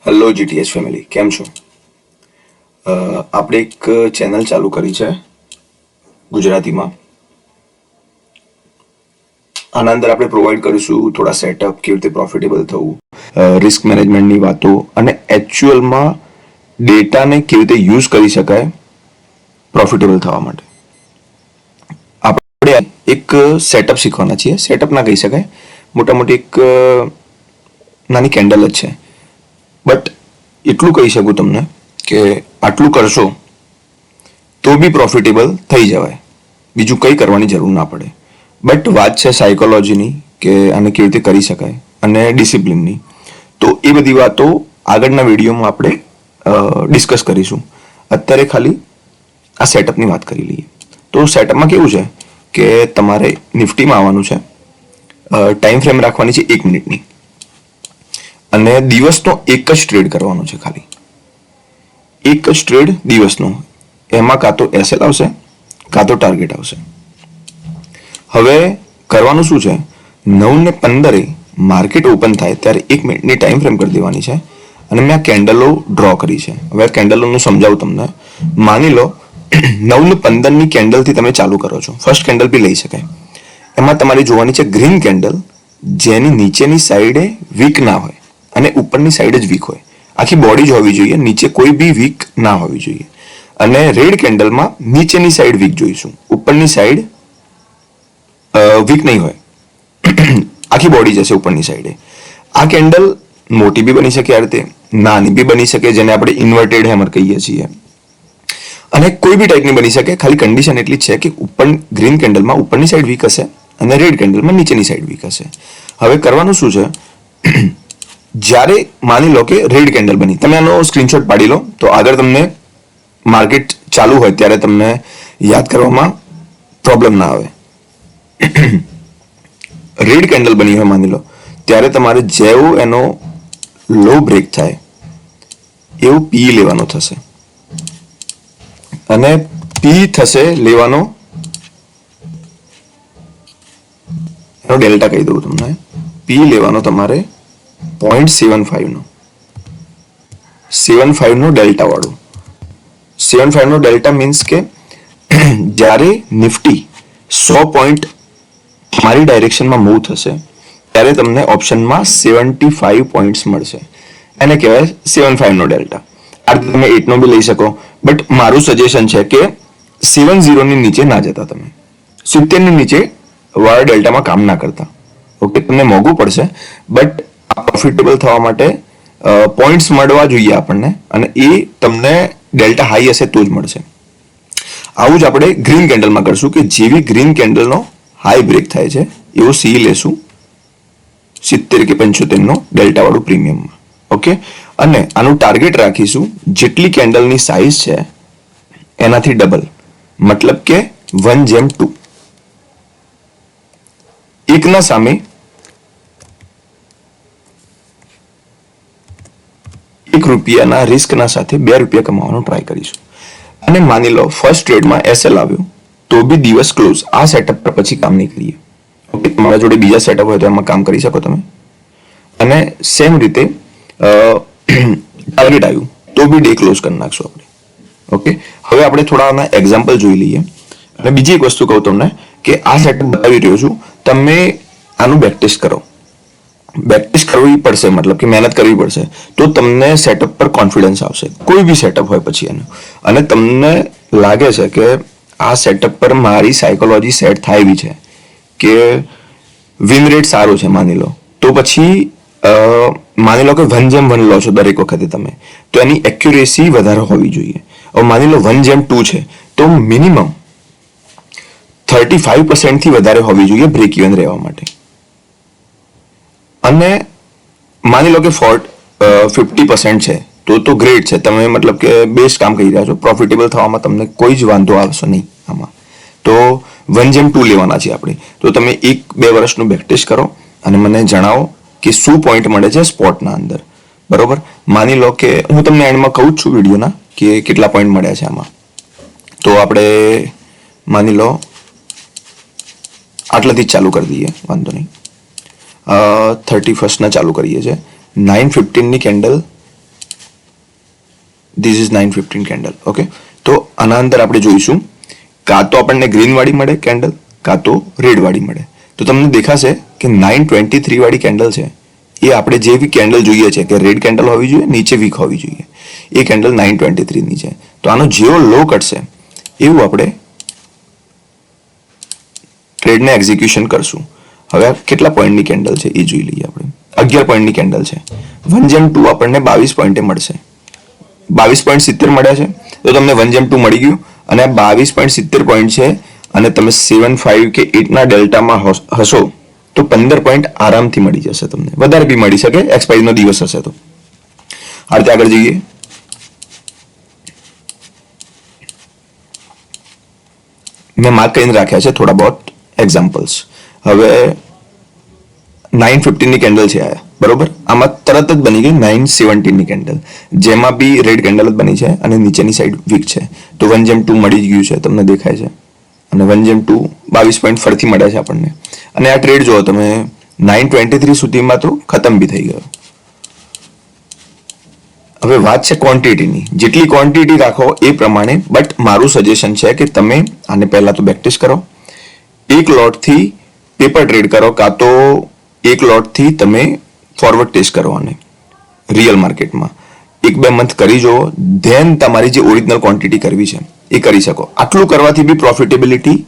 Hello GTS family, કેમ છો? આપણે એક ચેનલ ચાલુ કરી છે ગુજરાતીમાં. આના અંદર આપણે પ્રોવાઈડ કરીશું થોડા સેટઅપ, કેવી રીતે પ્રોફિટેબલ થવું, રિસ્ક મેનેજમેન્ટની વાતો અને એકચ્યુઅલમાં ડેટાને કેવી રીતે યુઝ કરી શકાય પ્રોફિટેબલ થવા માટે. આપણે એક સેટઅપ શીખવાના છીએ. સેટઅપ ના કહી શકાય, મોટા મોટી એક નાની કેન્ડલ જ છે. બટ એટલું કહી શકું તમને કે આટલું કરશો તો બી પ્રોફિટેબલ થઈ જવાય, બીજું કંઈ કરવાની જરૂર ના પડે. બટ વાત છે સાયકોલોજીની કે આને કેવી રીતે કરી શકાય અને ડિસિપ્લિનની. તો એ બધી વાતો આગળના વિડીયોમાં આપણે ડિસ્કસ કરીશું. અત્યારે ખાલી આ સેટઅપની વાત કરી લઈએ. તો સેટઅપમાં કેવું છે કે તમારે નિફ્ટીમાં આવવાનું છે, ટાઈમ ફ્રેમ રાખવાની છે 1 મિનિટની અને દિવસનો એક જ ટ્રેડ કરવાનો છે. ખાલી એક જ ટ્રેડ દિવસનો. એમાં કાં તો એસએલ આવશે કાં તો ટાર્ગેટ આવશે. હવે કરવાનું શું છે, 9:15 માર્કેટ ઓપન થાય ત્યારે 1 મિનિટની ટાઈમ ફ્રેમ કરી દેવાની છે. અને મેં આ કેન્ડલો ડ્રો કરી છે. હવે આ કેન્ડલોનું સમજાવું તમને. માની લો 9:15ની કેન્ડલથી તમે ચાલુ કરો છો. ફર્સ્ટ કેન્ડલ બી લઈ શકાય. એમાં તમારે જોવાની છે ગ્રીન કેન્ડલ, જેની નીચેની સાઈડે વીક ના હોય અને ઉપરની સાઈડ જ વીક હોય. આખી બોડી જ હોવી જોઈએ, નીચે કોઈ બી વીક ના હોવી જોઈએ. અને રેડ કેન્ડલમાં નીચેની સાઈડ વીક જોઈશું, ઉપરની સાઈડ વીક નહીં હોય, આખી બોડી જશે ઉપરની સાઈડે. આ કેન્ડલ મોટી બી બની શકે, આ રીતે નાની બી બની શકે, જેને આપણે ઇન્વર્ટેડ હેમર કહીએ છીએ, અને કોઈ બી ટાઈપની બની શકે. ખાલી કન્ડિશન એટલી જ છે કે ઉપર ગ્રીન કેન્ડલમાં ઉપરની સાઈડ વીક હશે અને રેડ કેન્ડલમાં નીચેની સાઈડ વીક હશે. હવે કરવાનું શું છે, જ્યારે માની લો કે રેડ કેન્ડલ બની, તમે આનો સ્ક્રીનશોટ પાડી લો તો આગળ તમને માર્કેટ ચાલુ હોય ત્યારે તમને યાદ કરવામાં પ્રોબ્લેમ ના આવે. રેડ કેન્ડલ બની હોય માની લો, ત્યારે તમારે જેવું એનો લો બ્રેક થાય એવું પી લેવાનો થશે. અને પી થશે લેવાનો, એનો ડેલ્ટા કહી દઉં તમને. પી લેવાનો તમારે 0.75 નો, 75 નો ડેલ્ટા વાળું. 75 નો ડેલ્ટા મીન્સ કે જ્યારે નિફ્ટી 100 પોઈન્ટ મારી ડાયરેક્શનમાં મૂવ થશે ત્યારે તમને ઓપ્શનમાં 75 પોઈન્ટ્સ મળશે. એને કહેવાય 75 નો ડેલ્ટા. આ તમે 8 નો બી લઈ શકો, બટ મારું સજેશન છે કે 70 ની નીચે ના જતા તમે. 70 ની નીચે વાળા ડેલ્ટામાં કામ ના કરતા. ઓકે, તમને મોંઘું પડશે, બટ પ્રોફિટેબલ થવા માટે પોઈન્ટ્સ મળવા જોઈએ આપણને, અને એ તમને ડેલ્ટા હાઈ હશે તો જ મળશે. આવું જ આપણે ગ્રીન કેન્ડલમાં કરશું કે જેવી ગ્રીન કેન્ડલનો હાઈ બ્રેક થાય છે એવો સી લેશું 70 કે 75 નો ડેલ્ટા વાળું પ્રીમિયમમાં. ઓકે, અને આનું ટાર્ગેટ રાખીશું જેટલી કેન્ડલની સાઇઝ છે એનાથી ડબલ, મતલબ કે 1:2. એકના સામે ₹1 રિસ્કના સાથે ₹2 કમાવાનો ટ્રાય કરીશું. અને માની લો ફર્સ્ટ ટ્રેડમાં એસએલ આવ્યું તો બી દિવસ ક્લોઝ. આ સેટઅપ પર પછી કામ નહીં કરીએ. ઓકે, તમારા જોડે બીજા સેટઅપ હોય તો એમાં કામ કરી શકો તમે. અને સેમ રીતે ટાર્ગેટ આવ્યું તો બી ડે ક્લોઝ કરી નાખશું આપણે. ઓકે, હવે આપણે થોડા આના એક્ઝામ્પલ જોઈ લઈએ. અને બીજી એક વસ્તુ કહું તમને કે આ સેટઅપ બતાવી રહ્યો છું, તમે આનું બેક ટેસ્ટ કરો. બેક ટેસ્ટ કરવી પડશે, મતલબ કે મહેનત કરવી પડશે, તો તમને સેટઅપ પર કોન્ફિડન્સ આવશે. કોઈ બી સેટઅપ હોય પછી એનું, અને તમને લાગે છે કે આ સેટઅપ પર મારી સાયકોલોજી સેટ થાય એવી છે કે વિન રેટ સારો છે માની લો, તો પછી માની લો કે 1:1 લો છો દરેક વખતે તમે, તો એની એક્યુરેસી વધારે હોવી જોઈએ. હવે માની લો 1:2 છે તો મિનિમમ 35% થી વધારે હોવી જોઈએ બ્રેક ઇવન રહેવા માટે. અને માની લો કે 50% છે તો ગ્રેટ છે, તમે મતલબ કે બેસ્ટ કામ કરી રહ્યા છો. પ્રોફિટેબલ થવામાં તમને કોઈ જ વાંધો આવશે નહીં આમાં. તો 1:2 લેવાના છે આપણે. તો તમે 1-2 વર્ષનું બેક ટેસ્ટ કરો અને મને જણાવો કે શું પોઈન્ટ મળે છે સ્પોટના અંદર. બરોબર, માની લો કે હું તમને એન્ડમાં કહું જ છું વિડીયોના કે કેટલા પોઈન્ટ મળ્યા છે આમાં. તો આપણે માની લો આટલાથી જ ચાલુ કરી દઈએ, વાંધો નહીં. 31 ચાલુ કરીએ છીએ. 9:15 ની candle this is 9:15 candle. Okay, તો આના અંદર આપણે જોઈશું કાં તો આપણને ગ્રીન વાળી મળે કેન્ડલ, કાં તો રેડ વાળી મળે. તો તમને દેખાશે કે 9:23 વાળી કેન્ડલ છે એ આપણે જે બી કેન્ડલ જોઈએ છે કે રેડ કેન્ડલ હોવી જોઈએ, નીચે વીક હોવી જોઈએ, એ કેન્ડલ 9:23 ની છે. તો આનો જેવો લો કટશે એવું આપણે ટ્રેડને એક્ઝિક્યુશન કરશું. હવે કેટલા પોઈન્ટની કેન્ડલ છે એ જોઈ લઈએ આપણે. 11 પોઈન્ટની કેન્ડલ છે. 1/2 આપણને 22 પોઈન્ટે મળશે. 22.70 મળ્યા છે તો તમને 1/2 મળી ગયું, અને 22.70 પોઈન્ટ છે અને તમે 7, 5 કે 8 ના ડેલ્ટામાં હશો તો 15 પોઈન્ટ આરામથી મળી જશે તમને. વધારે બી મળી શકે એક્સપાયરી નો દિવસ હશે તો. આ રીતે આગળ જઈએ. મેં માર્ક કરીને રાખ્યા છે થોડા બહોત એક્ઝામ્પલ્સ. હવે 9:15 ની કેન્ડલ છે આ, બરોબર. આમાં તરત જ બની ગઈ 9:17 ની કેન્ડલ, જેમાં બી રેડ કેન્ડલ જ બની છે અને નીચેની સાઈડ વીક છે. તો 1/2 મળી જ ગયું છે, તમને દેખાય છે. અને 1/2 22 પોઈન્ટ ફરીથી મળ્યા છે આપણને. અને આ ટ્રેડ જો તમે 9:23 સુધીમાં તો ખતમ બી થઈ ગયો. હવે વાત છે ક્વોન્ટિટીની. જેટલી ક્વોન્ટિટી રાખો એ પ્રમાણે, બટ મારું સજેશન છે કે તમે આને પહેલા તો બેક કરો, એક લોટથી પેપર ટ્રેડ કરો, કાં તો એક લોટથી તમે ફોરવર્ડ ટેસ્ટ કરો આને રિયલ માર્કેટમાં 1-2 મંથ કરી જુઓ, ધેન તમારી જે ઓરિજિનલ ક્વોન્ટિટી કરવી છે એ કરી શકો. આટલું કરવાથી બી પ્રોફિટેબિલિટી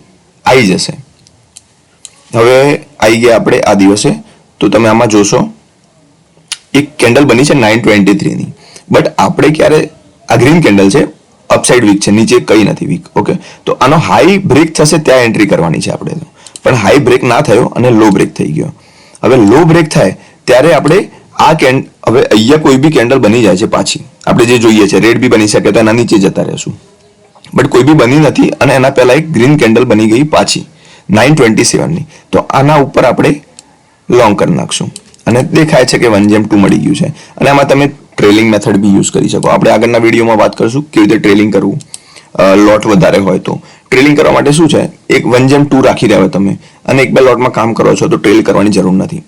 આવી જશે. હવે આવી ગયા આપણે આ દિવસે. તો તમે આમાં જોશો એક કેન્ડલ બની છે 9:23 ની, બટ આપણે ક્યારે આ ગ્રીન કેન્ડલ છે, અપસાઇડ વીક છે, નીચે કઈ નથી વીક. ઓકે, તો આનો હાઈ બ્રેક થશે ત્યાં એન્ટ્રી કરવાની છે આપણે. પણ હાઈ બ્રેક ના થયો અને લો બ્રેક થઈ ગયો. હવે લો બ્રેક થાય ત્યારે આપણે આ હવે અહીંયા કોઈ બી કેન્ડલ બની જાય છે પાછી, આપણે જે જોઈએ છે રેડ બી બની શકે તો એના નીચે જતા રહેશું, બટ કોઈ બી બની નથી અને એના પહેલા એક ગ્રીન કેન્ડલ બની ગઈ પાછી 9:27 ની. તો આના ઉપર આપણે લોંગ કરી નાખશું અને દેખાય છે કે 1/2 મળી ગયું છે. અને આમાં તમે ટ્રેલિંગ મેથડ બી યુઝ કરી શકો. આપણે આગળના વિડીયોમાં વાત કરશું કેવી રીતે ટ્રેલિંગ કરવું. લોટ વધારે હોય તો ટ્રેલિંગ કરવા માટે શું છે, એક 1/2 રાખી રહ્યા હોય તમે અને 1-2 લોટમાં કામ કરો છો તો ટ્રેલ કરવાની જરૂર નથી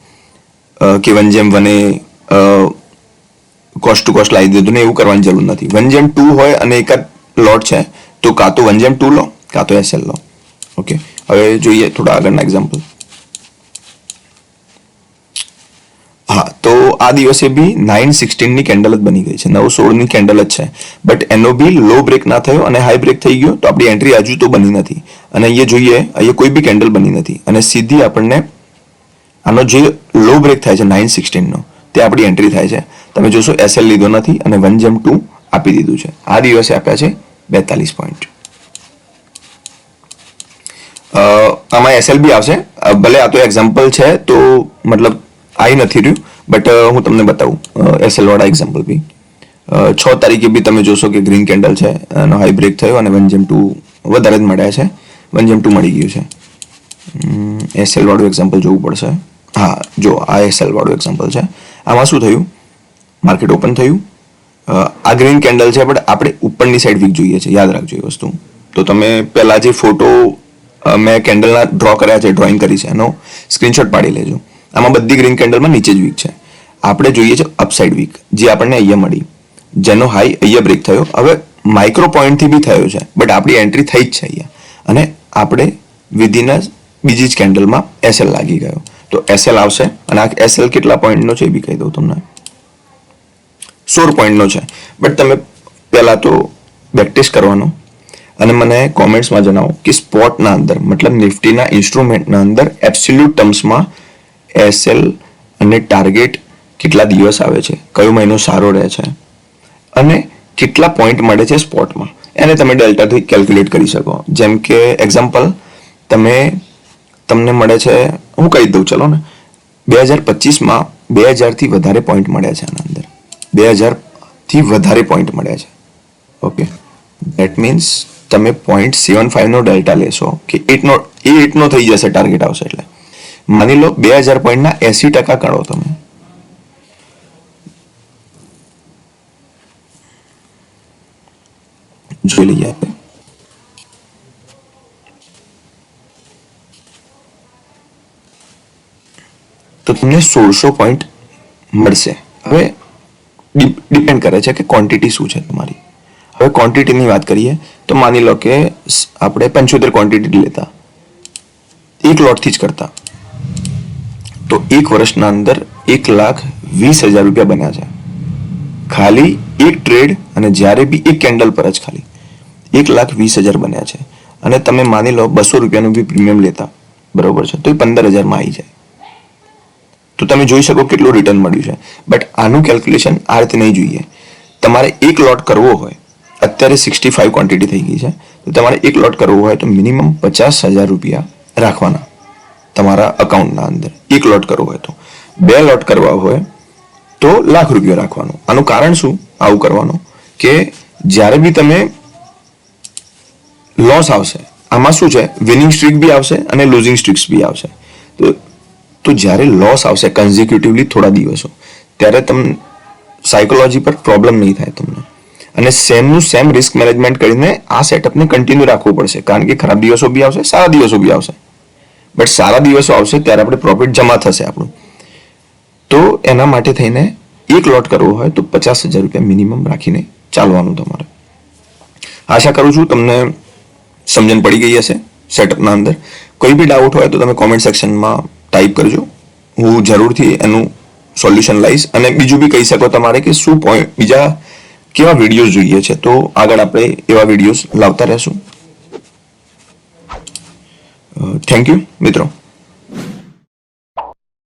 કે 1/1 કોસ્ટ ટુ કોસ્ટ લાવી દીધું ને એવું કરવાની જરૂર નથી. 1/2 હોય અને એક જ લોટ છે તો કાં તો 1/2 લો કાં તો એસએલ લો. ઓકે, હવે જોઈએ થોડા આગળના એક્ઝામ્પલ. હા, તો આ દિવસે બી 9:16 ની કેન્ડલ જ બની ગઈ છે, 9:16 ની કેન્ડલ જ છે, બટ એનો બી લો બ્રેક ના થયો અને હાઈ બ્રેક થઈ ગયો. તો આપણી એન્ટ્રી હજુ તો બની નથી. અને અહીંયા જોઈએ, અહીંયા કોઈ બી કેન્ડલ બની નથી અને સીધી આપણને આનો જે લો બ્રેક થાય છે 9:16 નો, તે આપણી એન્ટ્રી થાય છે. તમે જોશો એસએલ લીધો નથી અને 1/2 આપી દીધું છે. આ દિવસે આપ્યા છે 42 પોઈન્ટ. આમાં એસએલ બી આવશે, ભલે આ તો એક્ઝામ્પલ છે તો મતલબ આવી નથી રહ્યું, બટ હું તમને બતાવું એસએલ વાળા એક્ઝામ્પલ બી. 6 તારીખે બી તમે જોશો કે ગ્રીન કેન્ડલ છે, એનો હાઈ બ્રેક થયો અને 1/2 વધારે જ મળ્યા છે, 1/2 મળી ગયું છે. એસએલ વાળું એક્ઝામ્પલ જોવું પડશે. હા, જો આ એસએલ વાળું એક્ઝામ્પલ છે. આમાં શું થયું, માર્કેટ ઓપન થયું, આ ગ્રીન કેન્ડલ છે, બટ આપણે ઉપરની સાઈડ વીક જોઈએ છે, યાદ રાખજો એ વસ્તુ. તો તમે પહેલા જે ફોટો મેં કેન્ડલના ડ્રો કર્યા છે, ડ્રોઈંગ કરી છે, એનો સ્ક્રીનશોટ પાડી લેજો. આમાં બધી ગ્રીન કેન્ડલમાં નીચે જ વીક છે. આપણે જોઈએ છે અપસાઇડ વીક, જે આપણને અહીંયા મળી, જેનો હાઈ અહીંયા બ્રેક થયો. હવે માઇક્રો પોઈન્ટથી બી થયો છે, બટ આપણી એન્ટ્રી થઈ જ છે અહીંયા અને આપણે વિધિન બીજી જ કેન્ડલમાં એસએલ લાગી ગયો. તો એસએલ આવશે અને આ એસએલ કેટલા પોઈન્ટનો છે એ બી કહી દઉં તમને, 16 પોઈન્ટનો છે. બટ તમે પહેલા તો બેકટેસ્ટ કરવાનો અને મને કોમેન્ટ્સમાં જણાવો કે સ્પોટના અંદર મતલબ નિફ્ટીના ઇન્સ્ટ્રુમેન્ટના અંદર એબ્સોલ્યુટ ટર્મ્સમાં એસએલ અને ટાર્ગેટ કેટલા દિવસ આવે છે, કયો મહિનો સારો રહે છે અને કેટલા પોઈન્ટ મળે છે સ્પોટમાં, એને તમે ડેલ્ટાથી કેલ્ક્યુલેટ કરી શકો. જેમ કે એક્ઝામ્પલ તમને મળે છે, હું કહી દઉં ચલો ને, 2025માં 2000થી વધારે પોઈન્ટ મળ્યા છે આના અંદર, 2000થી વધારે પોઈન્ટ મળ્યા છે. ઓકે, ધેટ મીન્સ તમે 0.75 નો ડેલ્ટા લેશો કે 8 નો થઈ જશે ટાર્ગેટ આવશે. એટલે માની લો 2000 પોઈન્ટના 80% કાઢો તમે, જોઈ લઈએ આપણે. તો તમને 1600 પોઈન્ટ મળશે. હવે ડિપેન્ડ કરે છે કે ક્વોન્ટિટી શું છે તમારી. હવે ક્વોન્ટિટીની વાત કરીએ તો માની લો કે આપણે 75 ક્વોન્ટિટી લેતા, એક લોટથી જ કરતા, તો એક વર્ષના અંદર 1,20,000 રૂપિયા બન્યા છે ખાલી એક ટ્રેડ, અને જ્યારે બી એક કેન્ડલ પર જ ખાલી 1,20,000 બન્યા છે. અને તમે માની લો 200 રૂપિયાનું બી પ્રીમિયમ લેતા, બરોબર છે, તો એ 15,000 આવી જાય. તો તમે જોઈ શકો કેટલું રિટર્ન મળ્યું છે. બટ આનું કેલ્ક્યુલેશન આ રીતે નહીં જોઈએ. તમારે એક લોટ કરવો હોય, અત્યારે 65 ક્વોન્ટિટી થઈ ગઈ છે, તો તમારે એક લોટ કરવો હોય તો મિનિમમ 50,000 રૂપિયા રાખવાના તમારા અકાઉન્ટના અંદર. એક લોટ કરવો હોય તો. 2 લોટ કરવા હોય તો લાખ રૂપિયા રાખવાનું. આનું કારણ શું આવું કરવાનું, કે જ્યારે બી તમે લોસ આવશે, આમાં શું છે, વિનિંગ સ્ટ્રીક બી આવશે અને લૂઝિંગ સ્ટ્રીક્સ બી આવશે. તો જ્યારે લોસ આવશે કન્ઝિક્યુટિવલી થોડા દિવસો, ત્યારે તમને સાયકોલોજી પર પ્રોબ્લેમ નહીં થાય તમને. અને સેમનું સેમ રિસ્ક મેનેજમેન્ટ કરીને આ સેટઅપને કન્ટિન્યુ રાખવું પડશે, કારણ કે ખરાબ દિવસો બી આવશે, સારા દિવસો બી આવશે. બટ સારા દિવસો આવશે ત્યારે આપણે પ્રોફિટ જમા થશે આપણું. તો એના માટે થઈને એક લોટ કરવો હોય તો 50,000 રૂપિયા મિનિમમ રાખીને ચાલવાનું તમારે. આશા કરું છું તમને સમજણ પડી ગઈ હશે સેટઅપના અંદર. કોઈ બી ડાઉટ હોય તો તમે કોમેન્ટ સેક્શનમાં ટાઈપ કરજો, હું જરૂરથી એનું સોલ્યુશન લાવીશ. અને બીજું બી કહી શકો તમારે કે શું પોઈન્ટ, બીજા કેવા વિડીયોઝ જોઈએ છે, તો આગળ આપણે એવા વિડીયોઝ લાવતા રહેશું. થેન્ક યુ મિત્રો.